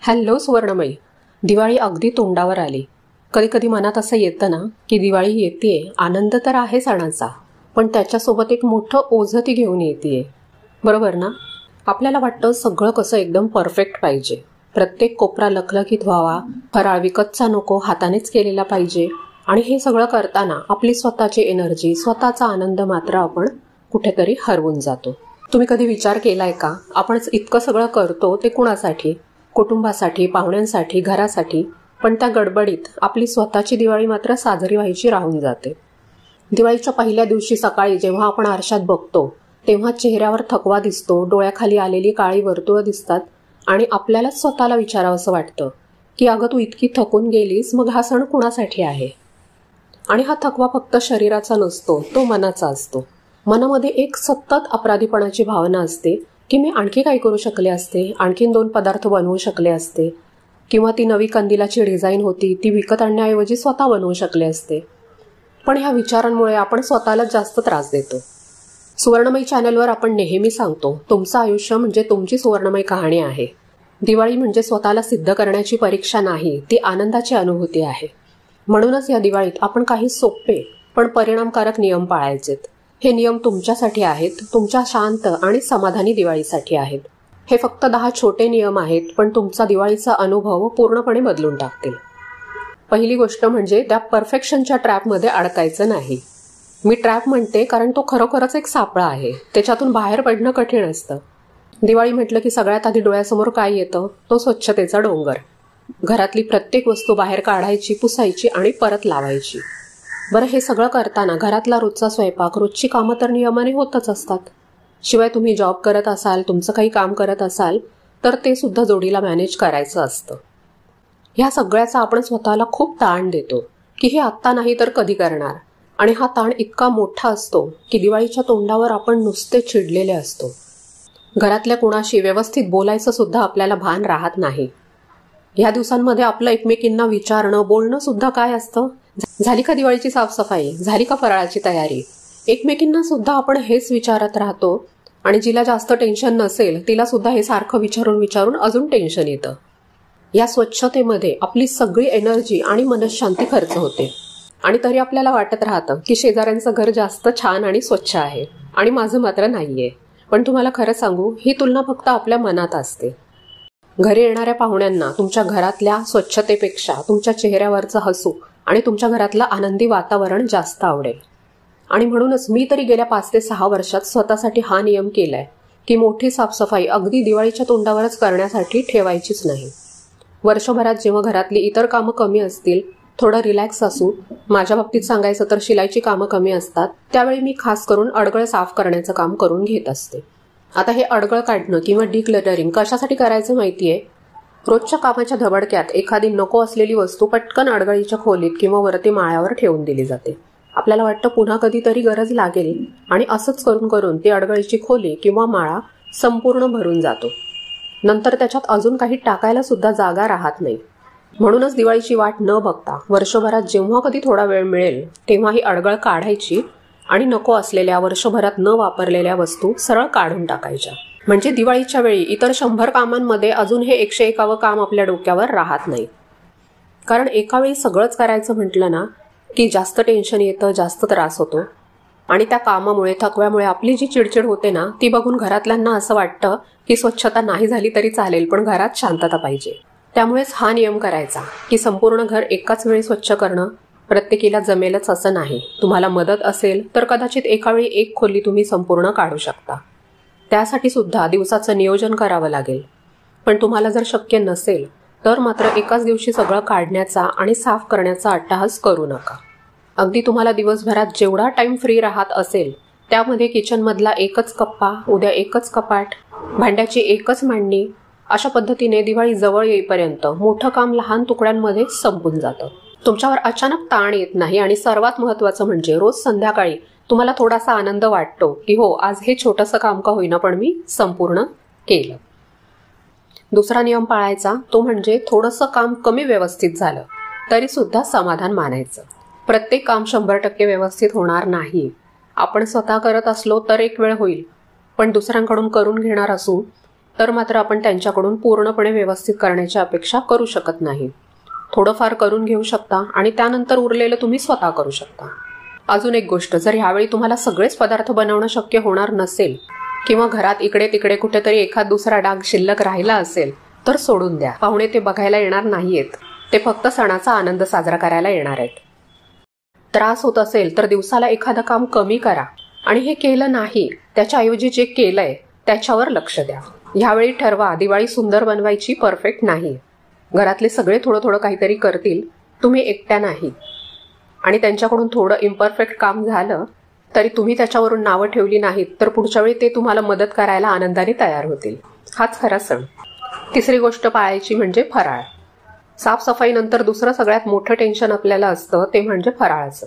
Hello सुवर्णमयी, Diwali अगदी तोंडावर आली. कधी कधी मनात असं येतं ना की दिवाळी येतेय, आनंद तर आहे सणाचा, पण त्याच्यासोबत एक मोठं ओझं ती घेऊन येतेय. बरोबर ना? आपल्याला वाटतं सगळं कसं एकदम परफेक्ट पाहिजे, प्रत्येक कोपरा लखलखीत व्हावा, फराळ विकतचा नको, हातानेच केलेला पाहिजे. आणि हे सगळं करताना आपली स्वतःची एनर्जी, स्वतःचा आनंद मात्र आपण कुठेतरी हरवून जातो. तुम्ही कधी विचार केलाय का, आपण इतकं सगळं करतो ते कुणासाठी? कुटुंबासाठी, पाहुण्यांसाठी, घरासाठी. पण त्या गडबडीत आपली स्वतःची दिवाळी मात्र साजरी व्हायची राहून जाते. दिवाळीच्या पहिल्या दिवशी सकाळी जेव्हा आपण आरशात बघतो तेव्हा चेहऱ्यावर थकवा दिसतो, डोळ्याखाली आलेली काळी वर्तुळं दिसतात आणि आपल्यालाच स्वतःला विचारावंसं वाटतं की अगं तू इतकी थकून गेलीस, मग हा सण कुणासाठी आहे? आणि हा थकवा फक्त शरीराचा नसतो, तो मनाचा असतो. मनामध्ये एक सतत अपराधीपणाची भावना असते की मी आणखी काय करू शकले असते, आणखीन 2 पदार्थ बनवू शकले असते, किंवा ती नवी कंदिलाची डिझाईन होती ती विकत आणण्याऐवजी स्वतः बनवू शकले असते. पण ह्या विचारांमुळे आपण स्वतःला जास्त त्रास देतो. सुवर्णमयी चॅनलवर आपण नेहमी सांगतो, तुमचं आयुष्य म्हणजे तुमची सुवर्णमयी कहाणी आहे. दिवाळी म्हणजे स्वतःला सिद्ध करण्याची परीक्षा नाही, ती आनंदाची अनुभूती आहे. म्हणूनच या दिवाळीत आपण काही सोपे पण परिणामकारक नियम पाळायचेत. हे नियम तुमच्यासाठी आहेत, तुमच्या शांत आणि समाधानी दिवाळीसाठी आहेत. हे फक्त 10 छोटे नियम आहेत, पण तुमचा दिवाळीचा अनुभव पूर्णपणे बदलून टाकतील. पहिली गोष्ट म्हणजे त्या परफेक्शनच्या ट्रॅपमध्ये अडकायचं नाही. मी ट्रॅप म्हणते कारण तो खरोखरच एक सापळा आहे, त्याच्यातून बाहेर पडणं कठीण असतं. दिवाळी म्हटलं की सगळ्यात आधी डोळ्यासमोर काय येतं? तो स्वच्छतेचा डोंगर. घरातली प्रत्येक वस्तू बाहेर काढायची, पुसायची आणि परत लावायची. बरं, हे सगळं करताना घरातला रोजचा स्वयंपाक, रोजची कामं तर नियमाने होतच असतात. शिवाय तुम्ही जॉब करत असाल, तुमचं काही काम करत असाल तर ते सुद्धा जोडीला मॅनेज करायचं असतं. ह्या सगळ्याचा आपण स्वतःला खूप ताण देतो की हे आत्ता नाही तर कधी करणार. आणि हा ताण इतका मोठा असतो की दिवाळीच्या तोंडावर आपण नुसते चिडलेले असतो. घरातल्या कुणाशी व्यवस्थित बोलायचं सुद्धा आपल्याला भान राहत नाही. ह्या दिवसांमध्ये आपलं एकमेकींना विचारणं, बोलणं सुद्धा काय असतं? झाली का दिवाळीची साफसफाई? झाली का फराळाची तयारी? एकमेकींना सुद्धा आपण हेच विचारत राहतो. आणि जिला जास्त टेन्शन नसेल तिला सुद्धा हे सारखं विचारून अजून टेन्शन येतं. या स्वच्छतेमध्ये आपली सगळी एनर्जी आणि मनशांती खर्च होते. आणि तरी आपल्याला वाटत राहतं की शेजाऱ्यांचं घर जास्त छान आणि स्वच्छ आहे आणि माझं मात्र नाहीये. पण तुम्हाला खरं सांगू, ही तुलना फक्त आपल्या मनात असते. घरी येणाऱ्या पाहुण्यांना तुमच्या घरातल्या स्वच्छतेपेक्षा तुमच्या चेहऱ्यावरचं हसू आणि तुमच्या घरातलं आनंदी वातावरण जास्त आवडेल. आणि म्हणूनच मी तरी गेल्या 5 ते 6 वर्षात स्वतःसाठी हा नियम केलाय की मोठी साफसफाई अगदी दिवाळीच्या तोंडावरच करण्यासाठी ठेवायचीच नाही. वर्षभरात जेव्हा घरातली इतर कामं कमी असतील, थोडं रिलॅक्स असू, माझ्या बाबतीत सांगायचं तर शिलाईची कामं कमी असतात, त्यावेळी मी खास करून अडगळ साफ करण्याचं काम करून घेत असते. आता हे अडगळ काढणं किंवा डिक्लटरिंग कशासाठी करायचं माहितीये? रोजच्या कामाच्या धबडक्यात एखादी नको असलेली वस्तू पटकन अडगळीच्या खोलीत किंवा वरती माळ्यावर ठेवून दिली जाते. आपल्याला वाटतं पुन्हा कधीतरी गरज लागेल आणि असंच करून करून ती अडगळीची खोली किंवा माळा संपूर्ण भरून जातो. नंतर त्याच्यात अजून काही टाकायला सुद्धा जागा राहत नाही. म्हणूनच दिवाळीची वाट न बघता वर्षभरात जेव्हा कधी थोडा वेळ मिळेल तेव्हा ही अडगळ काढायची आणि नको असलेल्या, वर्षभरात न वापरलेल्या वस्तू सरळ काढून टाकायच्या. म्हणजे दिवाळीच्या वेळी इतर 100 कामांमध्ये अजून हे 101वं काम आपल्या डोक्यावर राहत नाही. कारण एका वेळी सगळंच करायचं म्हटलं ना की जास्त टेन्शन येतं, जास्त त्रास होतो. आणि त्या कामामुळे, थकव्यामुळे आपली जी चिडचिड होते ना, ती बघून घरातल्यांना असं वाटतं की स्वच्छता नाही झाली तरी चालेल, पण घरात शांतता पाहिजे. त्यामुळेच हा नियम करायचा की संपूर्ण घर एकाच वेळी स्वच्छ करणं प्रत्येकीला जमेलच असं नाही. तुम्हाला मदत असेल तर कदाचित एका वेळी एक खोली तुम्ही संपूर्ण काढू शकता. त्यासाठी सुद्धा दिवसाचं नियोजन करावं लागेल. पण तुम्हाला जर शक्य नसेल तर मात्र एकाच दिवशी सगळं काढण्याचा आणि साफ करण्याचा अट्टाहास करू नका. अगदी तुम्हाला दिवसभरात जेवढा टाइम फ्री राहत असेल त्यामध्ये किचनमधला एकच कप्पा, उद्या एकच कपाट, भांड्याची एकच मांडणी, अशा पद्धतीने दिवाळी जवळ येईपर्यंत मोठं काम लहान तुकड्यांमध्ये संपून जातं. तुमच्यावर अचानक ताण येत नाही. आणि सर्वात महत्त्वाचं म्हणजे रोज संध्याकाळी तुम्हाला थोडासा आनंद वाटतो की हो, आज हे छोटंसं काम का होईना पण मी संपूर्ण केलं. दुसरा नियम पाळायचा, तो म्हणजे थोडंसं काम कमी व्यवस्थित झालं तरी सुद्धा समाधान मानायचं. प्रत्येक काम 100% व्यवस्थित होणार नाही. आपण स्वतः करत असलो तर एक वेळ होईल, पण दुसऱ्यांकडून करून घेणार असू तर मात्र आपण त्यांच्याकडून पूर्णपणे व्यवस्थित करण्याची अपेक्षा करू शकत नाही. थोडंफार करून घेऊ शकता आणि त्यानंतर उरलेलं तुम्ही स्वतः करू शकता. अजून एक गोष्ट, जर ह्यावेळी तुम्हाला सगळेच पदार्थ बनवणं शक्य होणार नसेल किंवा घरात इकडे तिकडे कुठेतरी एखाद दुसरा डाग शिल्लक राहिला असेल तर सोडून द्या. पाहुणे ते बघायला येणार नाहीयेत, ते फक्त सणाचा आनंद साजरा करायला येणार आहेत. त्रास होत असेल तर दिवसाला एखादं काम कमी करा आणि हे केलं नाही त्याच्याऐवजी जे केलंय त्याच्यावर लक्ष द्या. ह्यावेळी ठरवा दिवाळी सुंदर बनवायची, परफेक्ट नाही. घरातले सगळे थोडं थोडं काहीतरी करतील, तुम्ही एकट्या नाही. आणि त्यांच्याकडून थोडं इम्परफेक्ट काम झालं तरी तुम्ही त्याच्यावरून नावं ठेवली नाहीत तर पुढच्या वेळी ते तुम्हाला मदत करायला आनंदाने तयार होतील. हाच खरा सण. तिसरी गोष्ट पाळायची म्हणजे फराळ. साफसफाईनंतर दुसरं सगळ्यात मोठं टेन्शन आपल्याला असतं ते म्हणजे फराळाचं.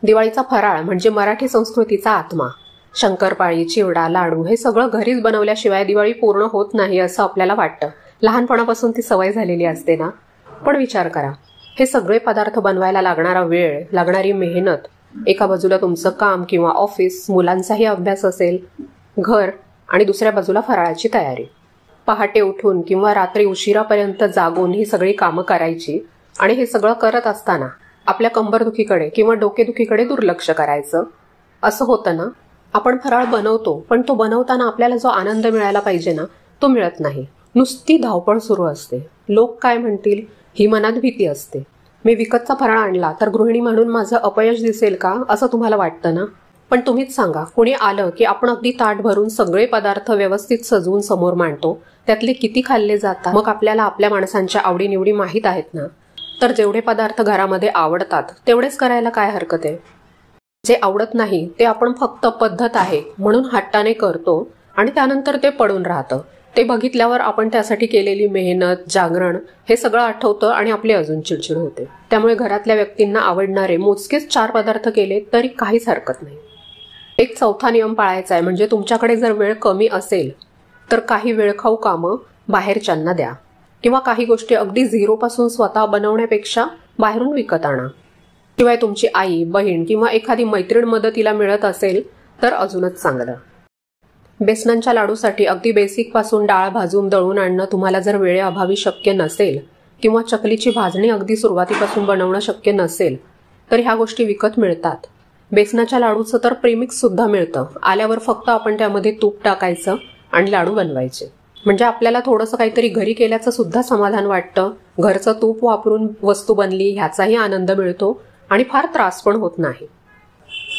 दिवाळीचा फराळ म्हणजे मराठी संस्कृतीचा आत्मा. शंकरपाळी, चिवडा, लाडू हे सगळं घरीच बनवल्याशिवाय दिवाळी पूर्ण होत नाही असं आपल्याला वाटतं. लहानपणापासून ती सवय झालेली असते ना. पण विचार करा, हे सगळे पदार्थ बनवायला लागणारा वेळ, लागणारी मेहनत, एका बाजूला तुमचं काम किंवा ऑफिस, मुलांचाही अभ्यास असेल, घर आणि दुसऱ्या बाजूला फराळाची तयारी. पहाटे उठून किंवा रात्री उशिरापर्यंत जागून ही सगळी कामं करायची आणि हे सगळं करत असताना आपल्या कंबरदुखीकडे किंवा डोकेदुखीकडे दुर्लक्ष करायचं. असं होतं ना. आपण फराळ बनवतो पण तो बनवताना आपल्याला जो आनंद मिळायला पाहिजे ना तो मिळत नाही. नुसती धावपळ सुरू असते. लोक काय म्हणतील ही मनात भीती असते. मी विकतचा फराळ आणला तर गृहिणी म्हणून माझं अपयश दिसेल का असं तुम्हाला वाटतं ना. पण तुम्हीच सांगा, कुणी आलं की आपण अगदी ताट भरून सगळे पदार्थ व्यवस्थित सजवून समोर मांडतो, त्यातले किती खाल्ले जातात. मग आपल्याला आपल्या माणसांच्या आवडीनिवडी माहीत आहेत ना. तर जेवढे पदार्थ घरामध्ये आवडतात तेवढेच करायला काय हरकत आहे. जे आवडत नाही ते आपण फक्त पद्धत आहे म्हणून हट्टाने करतो आणि त्यानंतर ते पडून राहतं. ते बघितल्यावर आपण त्यासाठी केलेली मेहनत, जागरण हे सगळं आठवतं आणि आपली अजून चिडचिड होते. त्यामुळे घरातल्या व्यक्तींना आवडणारे मोजकेच 4 पदार्थ केले तरी काहीच हरकत नाही. एक चौथा नियम पाळायचा आहे, म्हणजे तुमच्याकडे जर वेळ कमी असेल तर काही वेळखाऊ कामं बाहेरच्यांना द्या किंवा काही गोष्टी अगदी झिरोपासून स्वतः बनवण्यापेक्षा बाहेरून विकत आणा. शिवाय तुमची आई, बहीण किंवा एखादी मैत्रीण मदतीला मिळत असेल तर अजूनच चांगलं. बेसनांच्या लाडूसाठी अगदी बेसिक पासून डाळ भाजून दळून आणणं तुम्हाला जर वेळेअभावी शक्य नसेल किंवा चकलीची भाजणी अगदी सुरुवातीपासून बनवणं शक्य नसेल तर ह्या गोष्टी विकत मिळतात. बेसनाच्या लाडूचं तर प्रीमिक्स सुद्धा मिळतं. आल्यावर फक्त आपण त्यामध्ये तूप टाकायचं आणि लाडू बनवायचे. म्हणजे आपल्याला थोडंसं काहीतरी घरी केल्याचं सुद्धा समाधान वाटतं. घरचं तूप वापरून वस्तू बनली ह्याचाही आनंद मिळतो आणि फार त्रास पण होत नाही.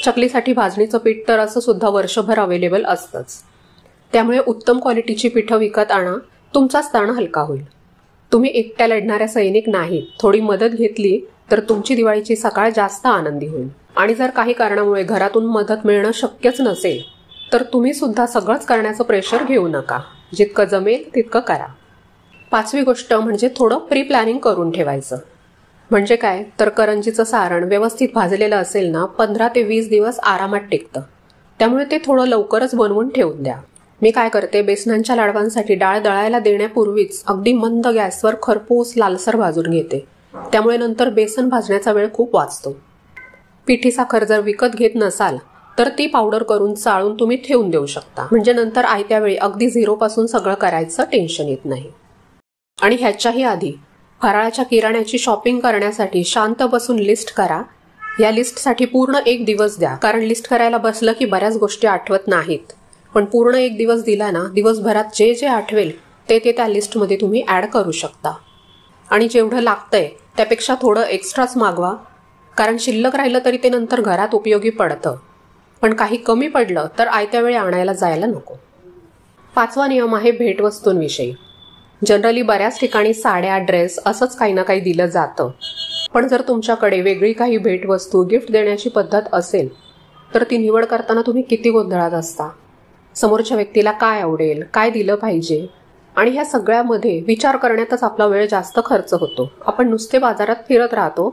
चकलीसाठी भाजणीचं पीठ तर असं सुद्धा वर्षभर अवेलेबल असतंच. त्यामुळे उत्तम क्वालिटीची पिठं विकत आणा, तुमचाच ताण हलका होईल. तुम्ही एकट्या लढणाऱ्या सैनिक नाही. थोडी मदत घेतली तर तुमची दिवाळीची सकाळ जास्त आनंदी होईल. आणि जर काही कारणामुळे घरातून मदत मिळणं शक्यच नसेल तर तुम्ही सुद्धा सगळंच करण्याचं प्रेशर घेऊ नका. जितकं जमेल तितकं करा. 5वी गोष्ट म्हणजे थोडं प्री प्लॅनिंग करून ठेवायचं. म्हणजे काय तर करंजीचं सारण व्यवस्थित भाजलेलं असेल ना 15 ते 20 दिवस आरामात टिकतं. त्यामुळे ते थोडं लवकरच बनवून ठेवून द्या. मी काय करते, बेसनांच्या लाडवांसाठी डाळ दळायला देण्यापूर्वीच अगदी मंद गॅसवर खरपूस लालसर भाजून घेते. त्यामुळे नंतर बेसन भाजण्याचा वेळ खूप वाचतो. पिठी साखर जर विकत घेत नसाल तर ती पावडर करून चाळून तुम्ही ठेवून देऊ शकता. म्हणजे नंतर आयत्या वेळी अगदी झिरोपासून सगळं करायचं टेन्शन येत नाही. आणि ह्याच्याही आधी फराळाच्या किराण्याची शॉपिंग करण्यासाठी शांत बसून लिस्ट करा. या लिस्टसाठी पूर्ण 1 दिवस द्या. कारण लिस्ट करायला बसलं की बऱ्याच गोष्टी आठवत नाहीत. पण पूर्ण 1 दिवस दिला ना, दिवसभरात जे जे आठवेल ते त्या लिस्टमध्ये तुम्ही ॲड करू शकता. आणि जेवढं लागतंय त्यापेक्षा थोडं एक्स्ट्राच मागवा. कारण शिल्लक राहिलं तरी ते नंतर घरात उपयोगी पडतं. पण काही कमी पडलं तर आयत्या वेळी आणायला जायला नको. 5वा नियम आहे भेटवस्तूंविषयी. जनरली बऱ्याच ठिकाणी साड्या, ड्रेस असंच काही ना काही दिलं जातं. पण जर तुमच्याकडे वेगळी काही भेटवस्तू, गिफ्ट देण्याची पद्धत असेल तर ती निवड करताना तुम्ही किती गोंधळात असता. समोरच्या व्यक्तीला काय आवडेल, काय दिलं पाहिजे आणि ह्या सगळ्यामध्ये विचार करण्यातच आपला वेळ जास्त खर्च होतो. आपण नुसते बाजारात फिरत राहतो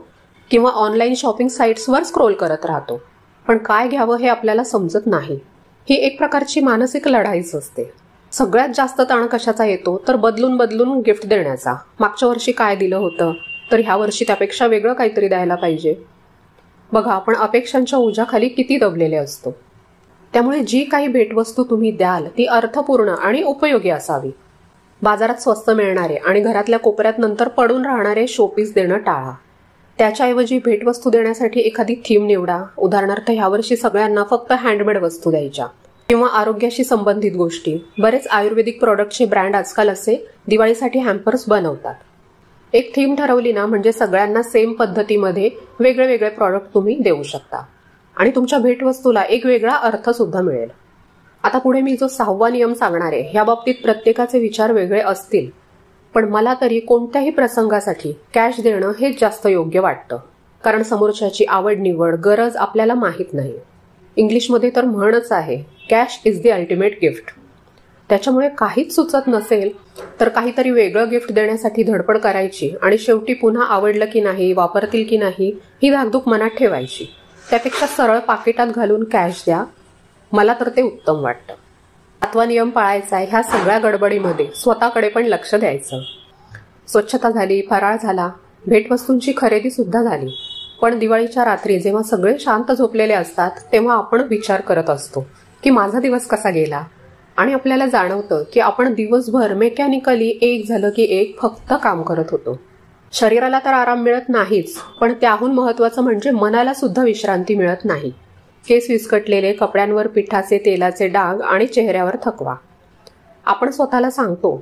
किंवा ऑनलाईन शॉपिंग साईट्सवर स्क्रोल करत राहतो. पण काय घ्यावं हे आपल्याला समजत नाही. ही एक प्रकारची मानसिक लढाईच असते. सगळ्यात जास्त ताण कशाचा येतो तर बदलून बदलून गिफ्ट देण्याचा. मागच्या वर्षी काय दिलं होतं तर ह्या वर्षी त्यापेक्षा वेगळं काहीतरी द्यायला पाहिजे. बघा, आपण अपेक्षांच्या ओझ्याखाली किती दबलेले असतो. त्यामुळे जी काही भेटवस्तू तुम्ही द्याल ती अर्थपूर्ण आणि उपयोगी असावी. बाजारात स्वस्त मिळणारे आणि घरातल्या कोपऱ्यात नंतर पडून राहणारे शोपीस देणं टाळा. त्याच्याऐवजी भेटवस्तू देण्यासाठी एखादी थीम निवडा. उदाहरणार्थ ह्यावर्षी सगळ्यांना फक्त हँडमेड वस्तू द्यायच्या किंवा आरोग्याशी संबंधित गोष्टी. बरेच आयुर्वेदिक प्रॉडक्टचे ब्रँड आजकाल असे दिवाळीसाठी हॅम्पर्स बनवतात. एक थीम ठरवली ना म्हणजे सगळ्यांना सेम पद्धतीमध्ये वेगळे वेगळे प्रॉडक्ट तुम्ही देऊ शकता आणि तुमच्या भेटवस्तूला एक वेगळा अर्थ सुद्धा मिळेल. आता पुढे मी जो 6वा नियम सांगणार आहे ह्या बाबतीत प्रत्येकाचे विचार वेगळे असतील, पण मला तरी कोणत्याही प्रसंगासाठी कॅश देणं हेच जास्त योग्य वाटतं. कारण समोरच्याची आवड निवड गरज आपल्याला माहीत नाही. इंग्लिशमध्ये तर म्हणच आहे, cash is the ultimate gift. त्याच्यामुळे काहीच सुचत नसेल तर काहीतरी वेगळं गिफ्ट देण्यासाठी धडपड करायची आणि शेवटी पुन्हा आवडलं की नाही, वापरतील की नाही ही धाकधूक मनात ठेवायची. त्यापेक्षा सरळ पाकिटात घालून कॅश द्या. मला तर ते उत्तम वाटतं. 7वा नियम पाळायचा आहे. ह्या सगळ्या गडबडीमध्ये स्वतःकडे पण लक्ष द्यायचं. स्वच्छता झाली, फराळ झाला, भेटवस्तूंची खरेदी सुद्धा झाली, पण दिवाळीच्या रात्री जेव्हा सगळे शांत झोपलेले असतात तेव्हा आपण विचार करत असतो की माझा दिवस कसा गेला. आणि आपल्याला जाणवतं की आपण दिवसभर मेकॅनिकली एक झालं की एक फक्त काम करत होतो. शरीराला तर आराम मिळत नाहीच, पण त्याहून महत्वाचं म्हणजे मनाला सुद्धा विश्रांती मिळत नाही. केस विस्कटलेले, कपड्यांवर पिठाचे तेलाचे डाग आणि चेहऱ्यावर थकवा. आपण स्वतःला सांगतो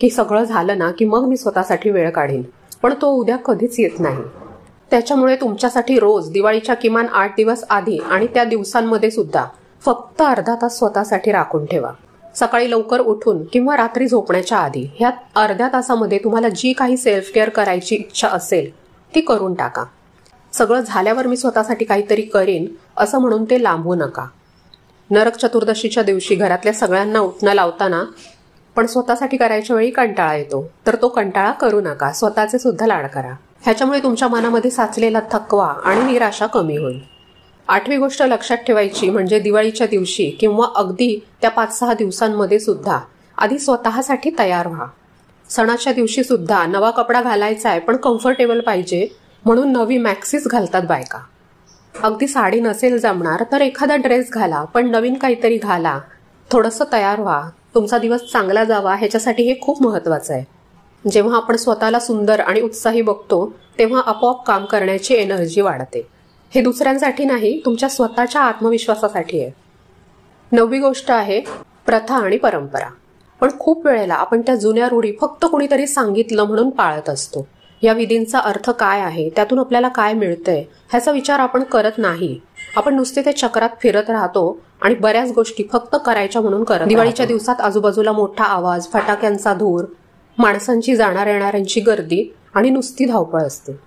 की सगळं झालं ना की मग मी स्वतःसाठी वेळ काढीन, पण तो उद्या कधीच येत नाही. त्याच्यामुळे तुमच्यासाठी रोज दिवाळीच्या किमान 8 दिवस आधी आणि त्या दिवसांमध्ये सुद्धा फक्त अर्धा तास स्वतःसाठी राखून ठेवा. सकाळी लवकर उठून किंवा रात्री झोपण्याच्या आधी ह्या अर्ध्या तासामध्ये तुम्हाला जी काही सेल्फ केअर करायची इच्छा असेल ती करून टाका. सगळं झाल्यावर मी स्वतःसाठी काहीतरी करीन असं म्हणून ते लांबवू नका. नरक चतुर्दशीच्या दिवशी घरातल्या सगळ्यांना उठणं लावताना पण स्वतःसाठी करायच्या वेळी कंटाळा येतो, तर तो कंटाळा करू नका. स्वतःचे सुद्धा लाड करा. ह्याच्यामुळे तुमच्या मनामध्ये साचलेला थकवा आणि निराशा कमी होईल. 8वी गोष्ट लक्षात ठेवायची म्हणजे दिवाळीच्या दिवशी किंवा अगदी त्या 5-6 दिवसांमध्ये सुद्धा आधी स्वतःसाठी तयार व्हा. सणाच्या दिवशी सुद्धा नवा कपडा घालायचा आहे पण कम्फर्टेबल पाहिजे म्हणून नवी मॅक्सीस घालतात बायका. अगदी साडी नसेल जमणार तर एखादा ड्रेस घाला, पण नवीन काहीतरी घाला. थोडंसं तयार व्हा. तुमचा दिवस चांगला जावा ह्याच्यासाठी हे खूप महत्वाचं आहे. जेव्हा आपण स्वतःला सुंदर आणि उत्साही बघतो तेव्हा आपोआप काम करण्याची एनर्जी वाढते. हे दुसऱ्यांसाठी नाही, तुमच्या स्वतःच्या आत्मविश्वासासाठी आहे. 9वी गोष्ट आहे प्रथा आणि परंपरा. पण खूप वेळेला आपण त्या जुन्या रूढी फक्त कुणीतरी सांगितलं म्हणून पाळत असतो. या विधींचा अर्थ काय आहे, त्यातून आपल्याला काय मिळतंय ह्याचा विचार आपण करत नाही. आपण नुसते ते चक्रात फिरत राहतो आणि बऱ्याच गोष्टी फक्त करायच्या म्हणून करत. दिवाळीच्या दिवसात आजूबाजूला मोठा आवाज, फटाक्यांचा धूर, माणसांची जाणाऱ्या येणाऱ्यांची गर्दी आणि नुसती धावपळ असते.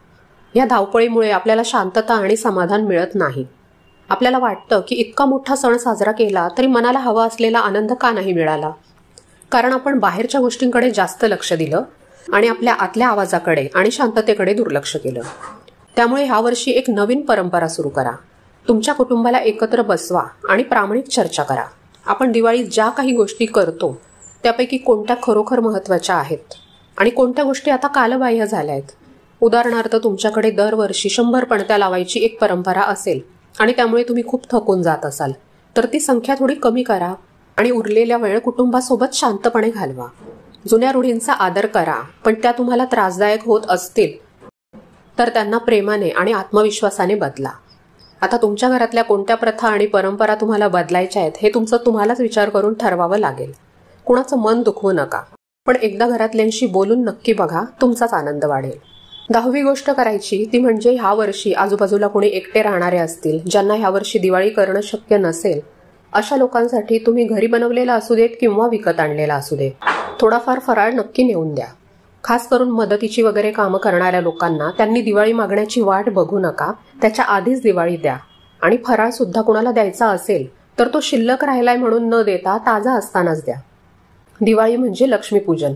या धावपळीमुळे आपल्याला शांतता आणि समाधान मिळत नाही. आपल्याला वाटतं की इतका मोठा सण साजरा केला तरी मनाला हवा असलेला आनंद का नाही मिळाला. कारण आपण बाहेरच्या गोष्टींकडे जास्त लक्ष दिलं आणि आपल्या आतल्या आवाजाकडे आणि शांततेकडे दुर्लक्ष केलं. त्यामुळे ह्यावर्षी एक नवीन परंपरा सुरू करा. तुमच्या कुटुंबाला एकत्र बसवा आणि प्रामाणिक चर्चा करा. आपण दिवाळीत ज्या काही गोष्टी करतो त्यापैकी कोणत्या खरोखर महत्त्वाच्या आहेत आणि कोणत्या गोष्टी आता कालबाह्य झाल्या आहेत. उदाहरणार्थ तुमच्याकडे दरवर्षी 100 पणत्या लावायची एक परंपरा असेल आणि त्यामुळे तुम्ही खूप थकून जात असाल तर ती संख्या थोडी कमी करा आणि उरलेल्या वेळ कुटुंबासोबत शांतपणे घालवा. जुन्या रूढींचा आदर करा, पण त्या तुम्हाला त्रासदायक होत असतील तर त्यांना प्रेमाने आणि आत्मविश्वासाने बदला. आता तुमच्या घरातल्या कोणत्या प्रथा आणि परंपरा तुम्हाला बदलायच्या आहेत हे तुम्हालाच विचार करून ठरवावं लागेल. कुणाचं मन दुखवू नका, पण एकदा घरातल्यांशी बोलून नक्की बघा, तुमचाच आनंद वाढेल. 10वी गोष्ट करायची ती म्हणजे ह्या वर्षी आजूबाजूला कोणी एकटे राहणारे असतील, ज्यांना ह्या वर्षी दिवाळी करणं शक्य नसेल, अशा लोकांसाठी तुम्ही घरी बनवलेला असू देत किंवा विकत आणलेला असू दे, थोडाफार फराळ नक्की नेऊन द्या. खास करून मदतीची वगैरे कामं करणाऱ्या लोकांना त्यांनी दिवाळी मागण्याची वाट बघू नका, त्याच्या आधीच दिवाळी द्या. आणि फराळ सुद्धा कुणाला द्यायचा असेल तर तो शिल्लक राहिलाय म्हणून न देता ताजा असतानाच द्या. दिवाळी म्हणजे लक्ष्मीपूजन.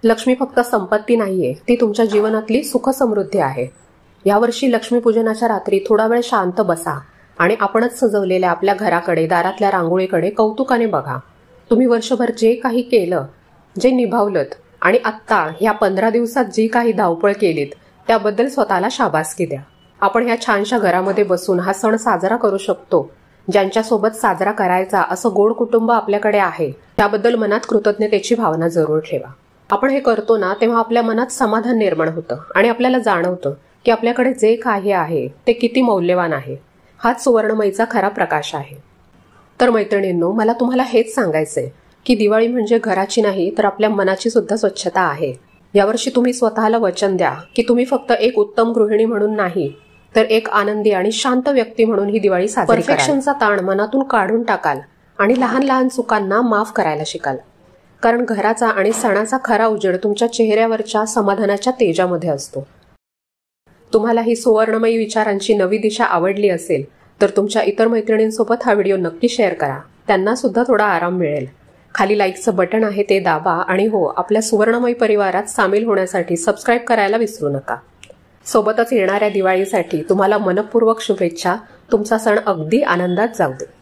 लक्ष्मी फक्त संपत्ती नाहीये, ती तुमच्या जीवनातली सुख समृद्धी आहे. यावर्षी लक्ष्मीपूजनाच्या रात्री थोडा वेळ शांत बसा आणि आपणच सजवलेल्या आपल्या घराकडे, दारातल्या रांगोळीकडे कौतुकाने बघा. तुम्ही वर्षभर जे काही केलं, जे निभावलत आणि आत्ता ह्या 15 दिवसात जी काही धावपळ केलीत त्याबद्दल स्वतःला शाबासकी द्या. आपण ह्या छानशा घरामध्ये बसून हा सण साजरा करू शकतो. ज्यांच्यासोबत साजरा करायचा असं गोड कुटुंब आपल्याकडे आहे त्याबद्दल मनात कृतज्ञतेची भावना जरूर ठेवा. आपण हे करतो ना, तेव्हा आपल्या मनात समाधान निर्माण होतं आणि आपल्याला जाणवतं की आपल्याकडे जे काही आहे ते किती मौल्यवान आहे. हाच सुवर्णमयीचा खरा प्रकाश आहे. तर मैत्रिणींनो, मला तुम्हाला हेच सांगायचंय की दिवाळी म्हणजे घराची नाही तर आपल्या मनाची सुद्धा स्वच्छता आहे. यावर्षी तुम्ही स्वतःला वचन द्या की तुम्ही फक्त एक उत्तम गृहिणी म्हणून नाही, तर एक आनंदी आणि शांत व्यक्ती म्हणून ही दिवाळी साजरी कराल. परफेक्शनचा ताण मनातून काढून टाकाल आणि लहान लहान चुकांना माफ करायला शिकाल. कारण घराचा आणि सणाचा खरा उजेड तुमच्या चेहऱ्यावरच्या समाधानाच्या तेजामध्ये असतो. तुम्हाला ही सुवर्णमयी विचारांची नवी दिशा आवडली असेल तर तुमच्या इतर मैत्रिणींसोबत हा व्हिडिओ नक्की शेअर करा. त्यांना सुद्धा थोडा आराम मिळेल. खाली लाईकचं बटन आहे ते दाबा आणि हो, आपल्या सुवर्णमयी परिवारात सामील होण्यासाठी सबस्क्राईब करायला विसरू नका. सोबतच येणाऱ्या दिवाळीसाठी तुम्हाला मनपूर्वक शुभेच्छा. तुमचा सण अगदी आनंदात जाऊ दे.